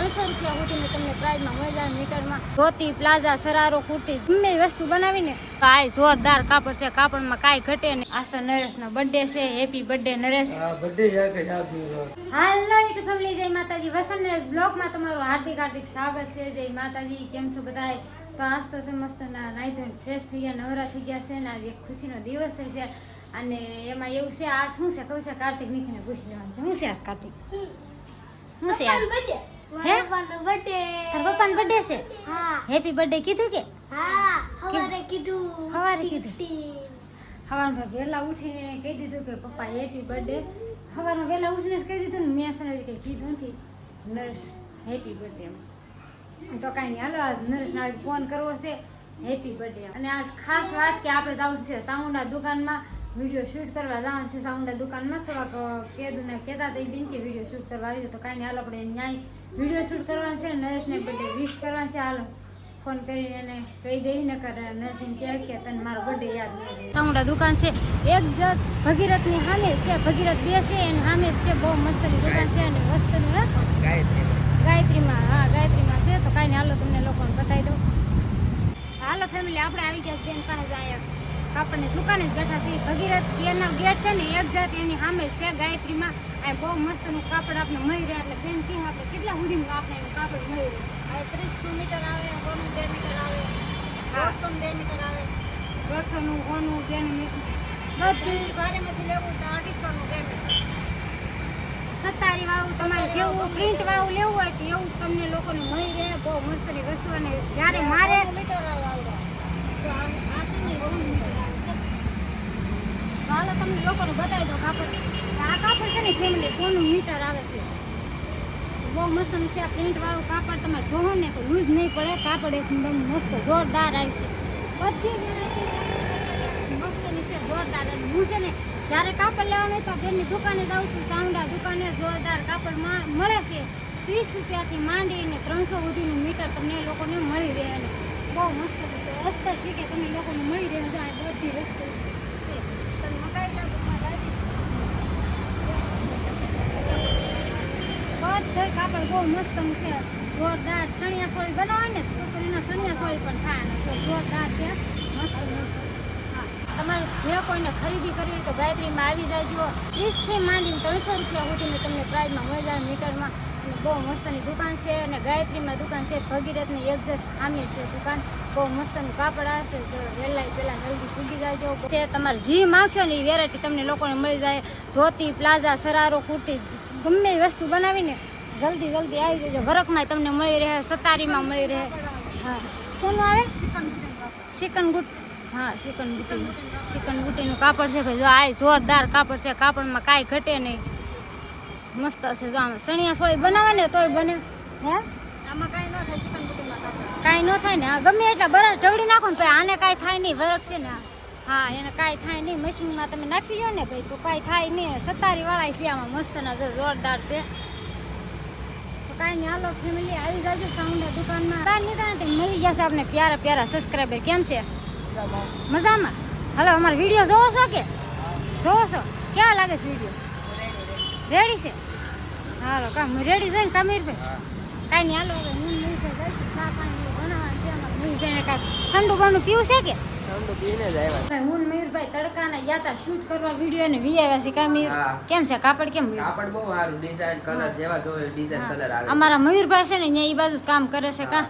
300 રૂપિયા સુધીની તમને પ્રાઇઝમાં મળી જાય મીટરમાં. ધોતી, પ્લાઝા, સરારો, કુર્તી ગમે વસ્તુ બનાવીને આ જોરદાર કાપડ છે. કાપડમાં કાંઈ ઘટે નહીં. આજ તો નરેશનો બર્થડે છે. Happy birthday Naresh. Hello YouTube family, જય માતાજી. વસંત નરેશ બ્લોગમાં તમારું હાર્દિક સ્વાગત છે. જય માતાજી. કેમ છો બધાય? તો આજ તો છે મસ્ત નાઈ ધોઈને ફ્રેશ થઈ ગયા, નવરા થઈ ગયા છે ને આજે એક ખુશીનો દિવસ છે. અને એમાં એવું છે, આ શું છે કહું છે, કાર્તિક નીકળીને પૂછી લેવાનું છે. શું છે આજ કાર્તિક? શું છે આજ? હે, તાર પપ્પાનો બર્થડે છે? હા. હેપી બર્થડે કીધું કે? હા, સવારે કીધું. સવારમાં વહેલા ઉઠીને કહી દીધું કે પપ્પા હેપી બર્થડે. સવારમાં વહેલા ઉઠીને જ કહી દીધું ને, મેં સને કંઈ કીધું નથી. નરેશ હેપી બર્થડે તો કાંઈ નહીં, હાલો આજ નરેશને ફોન કરવો છે. Happy birthday. અને આજ ખાસ વાત કે આપણે જવું છે સાઉન્ડા દુકાનમાં વિડીયો શૂટ કરવા જવાનું છે. સાઉન્ડા દુકાનમાં થોડાક કેદુને કહેતા હતા બેન કે વિડીયો શૂટ કરવા આવી તો કાંઈ નહીં, હાલો આપણે ન્યાય વિડીયો શૂટ કરવાનું છે. નરેશને બર્થડે વિશ કરવાનું છે. હાલો ફોન કરીને એને કહી દઈ ન કરે નરેશને કહે કે તને મારો બર્થડે યાદ નહીં. સાઉન્ડા દુકાન છે એક ભગીરથની સામે છે. ભગીરથ 2 છે એની સામે જ છે. બહુ મસ્તની દુકાન છે અને વસ્તુની ગાયત્રીમાં. હા, ગાયત્રીમાં છે. તો કાંઈ નહીં, હાલો તમને લોકોને બતાવી દઉં. હાલો ફેમિલી, આપણે આવી ગયા બેન પાસે જાય કાપડની દુકાને જ બેઠા છે. ભગીરથ 2 ના ગેટ છે ને એક્ઝેક્ટ એની સામે છે ગાયત્રીમાં. આ બહુ મસ્તનું કાપડ આપણે મળી રહે. એટલે બેન ક્યાં આપણે કેટલા સુધીનું આપણે એનું કાપડ મળી રહે? 32 મીટર આવે, 2 મીટર આવે, 2 મીટર આવે, 200નું 100નું 2 મીટર બધું. ભારેમાંથી લેવું તો 250 નું 2 મીટર. 47 વાળું તમારે જેવું પ્રિન્ટ વાળું લેવું હોય તો એવું તમને લોકોને મળી રહે. બહુ મસ્તની વસ્તુ. અને જ્યારે મારે મીટર આવે તો આ છે ને 2 મીટર આવે. હાલો તમને લોકોને બતાવી દો કાપડ. આ કાપડ છે ને ફેમિલી 2 મીટર આવે છે. બહુ મસ્તનું છે. આ પ્રિન્ટ વાળું કાપડ તમારે ધોવો ને તો લૂઝ નહીં પડે. કાપડ એકદમ મસ્ત જોરદાર આવશે. બધી મસ્તની છે, જોરદાર. અને હું છે ને જ્યારે કાપડ લેવાનું હોય તો બેનની દુકાને જાઉં છું. સાઉન્ડા દુકાને જોરદાર કાપડ મળે છે. 30 રૂપિયાથી માંડીને 300 સુધીનું મીટર તમને લોકોને મળી રહે. અને બહુ મસ્ત અસ્તર છે કે તમને લોકોને મળી રહે. આ બધી વસ્તુ છે. તમે મગાવી લો બધું કાપડ બહુ મસ્તનું છે, જોરદાર. સણિયા સોળી બનાવે ને છોકરીના સણિયા સોળી પણ થાય ને તો જોરદાર છે. મસ્ત મસ્ત. હા, તમારે જે કોઈને ખરીદી કરવી હોય તો ગાયત્રીમાં આવી જાયજો. 30 થી માંડીને 300 રૂપિયા સુધીની તમને પ્રાઇઝમાં મળી જાય મીટરમાં. અને બહુ મસ્તની દુકાન છે. અને ગાયત્રીમાં દુકાન છે. ભગીરથની એક્ઝેક્ટ સામે છે દુકાન. બહુ મસ્તનું કાપડ આવશે. વહેલા જલ્દી પૂગી જાયજો. છે તમારે જે માગશો ને એ વેરાયટી તમને લોકોને મળી જાય. ધોતી, પ્લાઝા, સરારો, કુર્તી ગમે એ વસ્તુ બનાવીને જલ્દી આવી જજો. વરખમાં તમને મળી રહે, સતારીમાં મળી રહે. હા, શેનું આવે? ચિકન ગુટ. હા, ચિકન ગુટીનું કાપડ છે ભાઈ. જો આ જોરદાર કાપડ છે. કાપડમાં કાંઈ ઘટે નહીં. મસ્ત હશે. જો આમાં સણિયા સોળી બનાવે ને તોય બને. હે, આમાં કાંઈ ન થાય. ચિકન બુટીમાં કાંઈ ન થાય ને. હા, ગમે એટલા બરાબર ઢવડી નાખો ને તો આને કાંઈ થાય નહીં. વરખ છે ને. હા, એને કાંઈ થાય નહીં. મશીનમાં તમે નાખી લો ને ભાઈ તો કાંઈ થાય નહીં. 47 વાળા છે આમાં મસ્તના. જોરદાર છે. તો કાંઈ નહીં, હાલો ફેમિલી આવી જાજો સાઉન્ડા દુકાનમાં. બહાર નીકળે તો મળી જશે આપણે પ્યારા સબસ્ક્રાઈબર. કેમ છે? મજામાં? હાલો અમારો વિડીયો જોવો છો કે? જોવો છો? કેવા લાગે છે વિડીયો? રેડી છે? હાલો કામ રેડી છે ને કામીરભાઈ? કાંઈ નહીં, હાલો હવે હું મયુરભાઈ જઈશું. ચા પાણી બનાવવાનું છે. અમારે મયુરભાઈને કાંઈ ઠંડુ પાણું પીવું છે કે? હું મયુરભાઈ તડકાના ગયા હતા શૂટ કરવા વિડીયો ને વિયાવ્યા છે. કામીર કેમ છે કાપડ? કેમ કાપડ બહુ સારું, ડિઝાઇન કલર જેવા જોઈએ ડિઝાઇન કલર આવે. અમારા મયુરભાઈ છે ને અહીંયા એ બાજુ જ કામ કરે છે. કા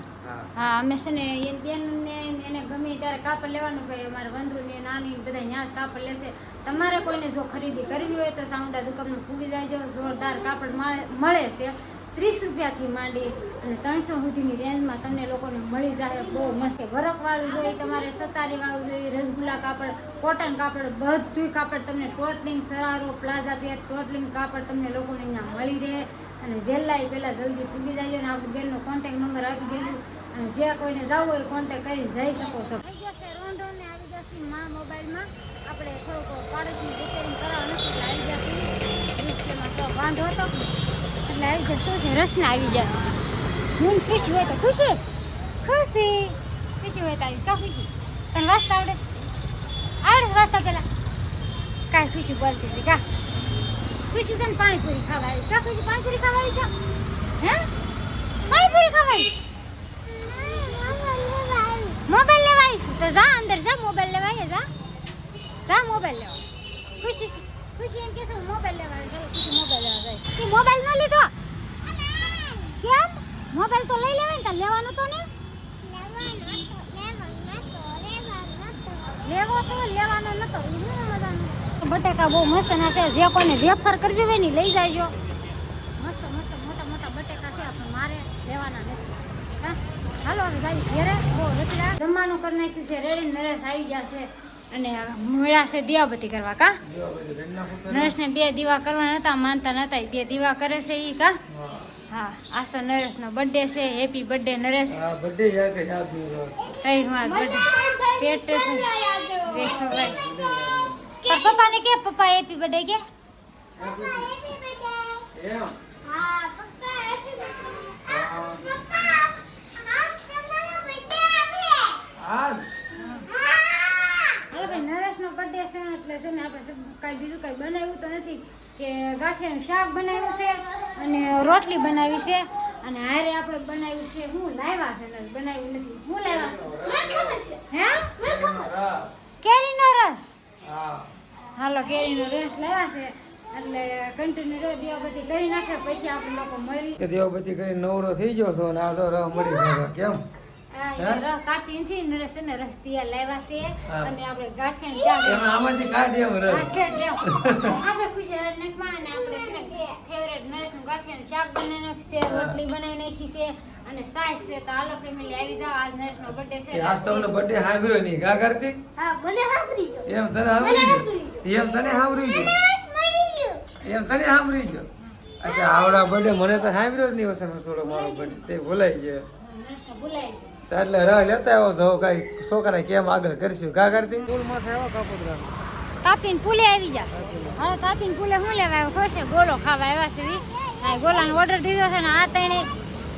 હા, અમે છે ને એની બેનને એને ગમે ત્યારે કાપડ લેવાનું ભાઈ. અમારે બંધુને નાની બધા ત્યાં જ કાપડ લેશે. તમારે કોઈને જો ખરીદી કરવી હોય તો સાઉન્ડા દુકાનમાં ફૂગી જાય. જોરદાર કાપડ મળે છે. 30 રૂપિયાથી માંડી અને 300 સુધીની રેન્જમાં તમને લોકોને મળી જાય. બહુ મસ્ત. વરખવાળું જોઈએ તમારે, 47 વાળું જોઈએ, રસગુલ્લા કાપડ, કોટન કાપડ, બધું કાપડ તમને ટોટલિંગ, સરારો, પ્લાઝા પેટ, ટોટલિંગ કાપડ તમને લોકોને અહીંયા મળી રહે. અને પહેલાં જલ્દી પૂગી જાય. અને આપણી બેનનો કોન્ટેક્ટ નંબર આપી દેજો. અને જે કોઈને જવું હોય કોન્ટેક્ટ કરી જઈ શકો છો. થઈ જશે રોંઢો ને આવી જશે મા મોબાઈલમાં. આપણે થોડુંક પાડોશની રિપેરિંગ કરાવવાનું નથી એટલે આવી જશે. તો વાંધો હતો એટલે આવી જશે. શું છે? રસના આવી જશે. હું ખુશી હોય તો ખુશી હોય તો આવીશ. કા ખુશી તને વાંચતા આવડે? વાંચતા પેલા કાંઈ ખુશી બોલતી હતી. કા ખુશી છે ને પાણીપુરી ખાવા આવીશ. કા ખુશી પાણીપુરી ખાવા આવી છે? હે આવીશ મોબાઈલ લેવા આવીશ તો જા અંદર જા મોબાઈલ લેવા આવીએ જા મોબાઈલ લેવા ખુશી એમ કે છે મોબાઈલ લેવા આવે ચાલો ખુશી મોબાઈલ લેવા જાય કે મોબાઈલ ન લીધો કેમ મોબાઈલ તો લઈ લેવાય ને તાર લેવાનો તો ને લેવો તો લેવાનો નતો બટેકા બહુ મસ્ત ના છે જે કોઈને વેફર કરવી હોય ને લઈ જાયજો મસ્ત મસ્ત મોટા મોટા બટેકા છે પણ મારે લેવાના નથી હા હાલો હવે જાય ઘરે બહુ રચડા જમવાનું કરી નાખ્યું છે રેડી નરેશ આવી ગયા છે અને મળ્યા છે દિવાબત્તી કરવા કા નરેશને 2 દીવા કરવાના નતા માનતા નતા 2 દીવા કરે છે ઈ કા હા આજ તો નરેશનો બર્થડે છે હેપી બર્થડે નરેશ હા બર્થડે યાર કે યાદ નહીં કઈ વાત બર્થડે પેટ છે બેસો ભાઈ તાર પપ્પાને કે પપ્પા હેપી બર્થડે કે એમ આજ હાલો ભાઈ નરેશનો બર્થડે છે એટલે છે ને આપણે કાંઈ બીજું કાંઈ બનાવ્યું તો નથી કે ગાંઠિયાનું શાક બનાવ્યું છે અને રોટલી બનાવી છે અને હારે આપણે બનાવ્યું છે હું લાવ્યા છે નરેશ બનાવ્યું નથી હું લાવ્યા છે હે કેરીનો રસ હા હાલો કેરીનો રસ લાવ્યા છે એટલે કન્ટિન્યુ રોજ દીવાબત્તી કરી નાખે પછી આપણે લોકો મળી કે દેવબત્તી કરી નવરો થઈ ગયો છો ને આ તો રહ મળી ગયો કેમ રસ કાઢી નથી નરેશ છે ને રસ તૈયાર લાવ્યા છે હા. અને આપણે ગાંઠિયાનું શાક એમાં આમાંથી કાઢી એમ રસ આપણે ખુશી નાખવા અને આપણે છે ને ફેવરેટ નરેશનું ગાંઠિયાનું શાક બનાવી નાખી છે રોટલી બનાવી નાખી છે અને સાઈઝ છે તો હાલો ફેમિલી આવી જાઓ આજ નરેશનો બર્થડે છે કે આજ તમને બર્થડે સાંભળ્યો નહીં કા કરતી હા મને સાંભળી ગયો એમ તને સાંભળી ગયો એમ તને સાંભળી ગયો એમ તને સાંભળી ગયો અચ્છા આવડા બર્થડે મને તો સાંભળ્યો જ નહીં વસન થોડો મારો બર્થડે તે ભૂલાઈ ગયો નરેશનો ભૂલાઈ ગયો તો એટલે રહ લેતા આવ્યો છો કઈ છોકરાને કેમ આગળ કરશું કા કરતી સ્કૂલમાં થયો કાપોદરા કાપીને પુલે આવી જા હવે કાપીને પુલે શું લેવા આવ્યો ખબર છે ગોળો ખાવા આવ્યા છે આ ગોલાનો ઓર્ડર દીધો છે ને આ તણે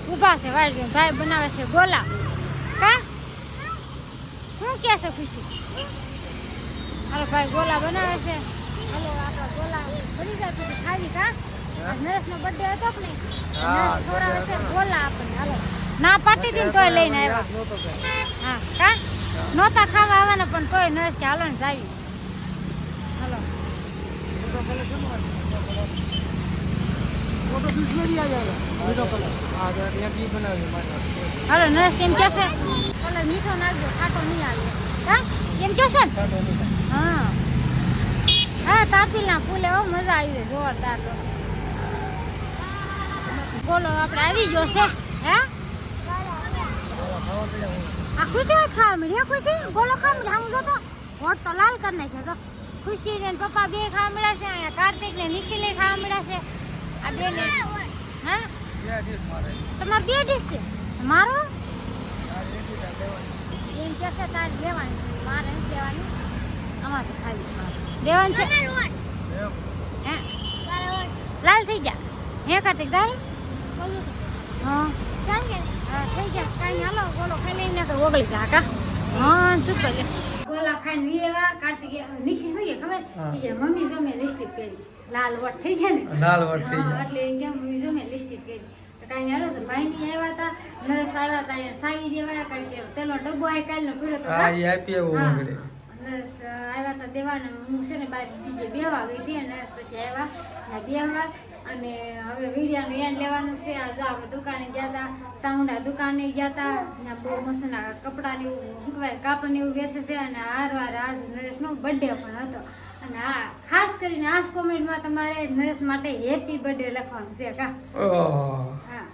ઊભા છે વાળી ભાઈ બનાવે છે ગોલા કા શું કે છે ખુશી હાલો ભાઈ ગોલા બનાવે છે હાલો આપણા ગોલા બની જાય તો ખાવી કા આજ નરેશનો બર્થડે હતો કે નહીં હા, નરેશ ખવડાવે છે ગોલા આપણને હાલો ના પાડતી હતી ને તોય લઈને આવ્યા હા કા નહોતા ખાવા આવવાના પણ તોય નરેશ કે હાલો ને જાવી હાલો ફોટો દુશ્મની આવી આવે મીઠો કલર હા તો ત્યાંથી બનાવી માટે હાલો નરેશ એમ કહે છે કલર મીઠો નાખજો ખાટો નહીં આવે હા એમ કહે છે ને હા હા તાપીલના ફૂલે હો મજા આવી જાય જોરદાર તો બોલો આપણે આવી ગયો છે હે આ ખુશી વાત ખાવા મળી ખુશી બોલો ખાવા મળી આમ જોતો હોટ તો લાલ કરી નાખ્યો તો ખુશી ને પપ્પા બે ખાવા મળ્યા છે અહીંયા કાર્તિક ને નિખિલે ખાવા મળ્યા છે આ બે ને હા તમારે 2 ડીશ છે મારો એમ કે છે તારે લેવાની છે મારે નથી લેવાની આમાંથી ખાવી છે મારે લેવાનું છે હે લાલ થઈ ગયા હે કાર્તિક તારે હા થઈ ગયા કાંઈ હાલો ગોલો ખાઈ લઈને તો ઓગળી જા કા હા ચૂપ લે ગોલા ખાઈને વીએવા કાર્તિક નિખિલ હોય ખબર કે મમ્મી જો મેં લિપસ્ટિક પહેરી લાલ વટ થઈ જાય ને લાલ વટ થઈ હા, એટલે એમ કે મમ્મી જો મેં લિપસ્ટિક પહેરી તો કાંઈ હાલો છે ભાઈ ની આવ્યા હતા નરેશ આવ્યા હતા એને સાવી દેવાયા કારણ કે તેનો ડબ્બો આ કાલનો પીડ્યો તો હા એ આપી એવું હા. મગડે નરેશ આવ્યા હતા દેવાને હું છે ને બાર બીજે બેવા ગઈ હતી અને નરેશ પછી આવ્યા ને બેહવા અને હવે વિડિયાનું એન્ડ લેવાનું છે આજે આપણે દુકાને ગયા હતા સાઉન્ડા દુકાને ગયા હતા ને બહુ મસ્તના કપડાને એવું મૂકવાય કાપડ ને એવું વેચે છે અને હારવાર આજ નરેશનો બર્થડે પણ હતો અને હા ખાસ કરીને આ કોમેન્ટમાં તમારે નરેશ માટે હેપી બર્થડે લખવાનું છે કા ઓહ હા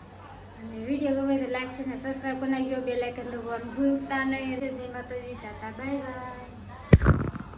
અને વિડીયો ગમે તો લાઈક અને સબસ્ક્રાઈબ કરી નાખજો બે લાઈકન દબાવવાનું ભૂલતા નહીં જય માતાજી ટાટા બાય બાય